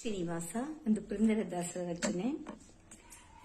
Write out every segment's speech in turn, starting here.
ಶ್ರೀನಿವಾಸ ಒಂದು ಪುರಂದರದಾಸರ ರಚನೆ.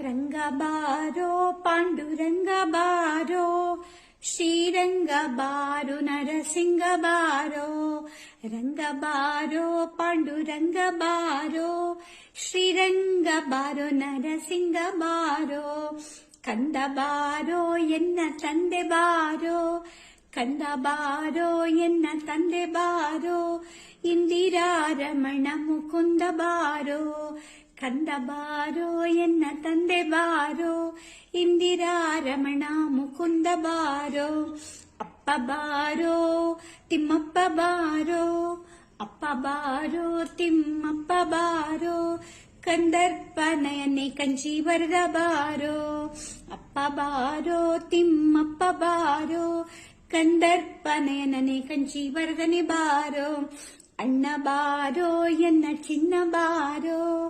ರಂಗ ಬಾರೋ ಪಾಂಡುರಂಗ ಬಾರೋ, ಶ್ರೀರಂಗ ಬಾರೋ ನರಸಿಂಗ ಬಾರೋ. ರಂಗ ಬಾರೋ ಪಾಂಡುರಂಗ ಬಾರೋ, ಶ್ರೀರಂಗ ಬಾರೋ ನರಸಿಂಗ ಬಾರೋ. ಕಂದ ಬಾರೋ ಎನ್ನ ತಂದೆ ಬಾರೋ, ಕಂದ ಬಾರೋ ಎನ್ನ ತಂದೆ ಬಾರೋ. ಇಂದಿರಾ ರಮಣ ಮುಕುಂದ ಬಾರೋ, ಕಂದ ಬಾರೋ ಎನ್ನ ತಂದೆ ಬಾರೋ. ಇಂದಿರಾ ರಮಣ ಮುಕುಂದ ಬಾರೋ. ಅಪ್ಪ ಬಾರೋ ತಿಮ್ಮಪ್ಪ ಬಾರೋ, ಅಪ್ಪ ಬಾರೋ ತಿಮ್ಮಪ್ಪ ಬಾರೋ. ಕಂದರ್ಪ ನಯನೆ ಕಂಚೀವರದ ಬಾರೋ, ಅಪ್ಪ ಬಾರೋ ತಿಮ್ಮಪ್ಪ ಬಾರೋ. ಕಂದರ್ಪ ನಯನನೆ ಕಂಚೀವರದನೆ ಬಾರೋ. ಅಣ್ಣ ಬಾರೋ ಎನ್ನ ಚಿನ್ನ ಬಾರೋ,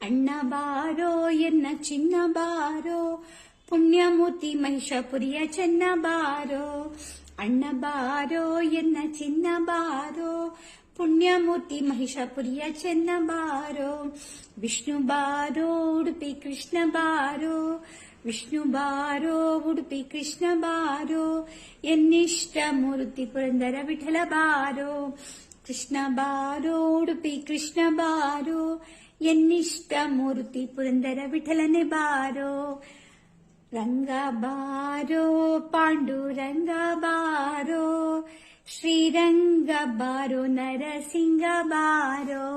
ಅಣ್ಣ ಬಾರೋ ಎನ್ನ ಚಿನ್ನ ಬಾರೋ. ಪುಣ್ಯಮೂರ್ತಿ ಮಹಿಷಪುರಿಯ ಚೆನ್ನ ಬಾರೋ, ಅಣ್ಣ ಬಾರೋ ಎನ್ನ ಚಿನ್ನ ಬಾರೋ. ಪುಣ್ಯಮೂರ್ತಿ ಮಹಿಷಪುರಿಯ ಚೆನ್ನ ಬಾರೋ. ವಿಷ್ಣು ಬಾರೋ ಉಡುಪಿ ಕೃಷ್ಣ ಬಾರೋ, ವಿಷ್ಣು ಬಾರೋ ಉಡುಪಿ ಕೃಷ್ಣ ಬಾರೋ. ಎನ್ನಿಷ್ಟ ಮೂರ್ತಿ ಪುರಂದರ ವಿಠಲ ಬಾರೋ, ಕೃಷ್ಣ ಬಾರೋ ಉಡುಪಿ ಕೃಷ್ಣ ಬಾರೋ. ಎನ್ನಿಷ್ಟ ಮೂರ್ತಿ ಪುರಂದರ ವಿಠಲನೆ ಬಾರೋ. ರಂಗ ಬಾರೋ ಪಾಂಡುರಂಗ ಬಾರೋ, ಶ್ರೀರಂಗ ಬಾರೋ ನರಸಿಂಗ ಬಾರೋ.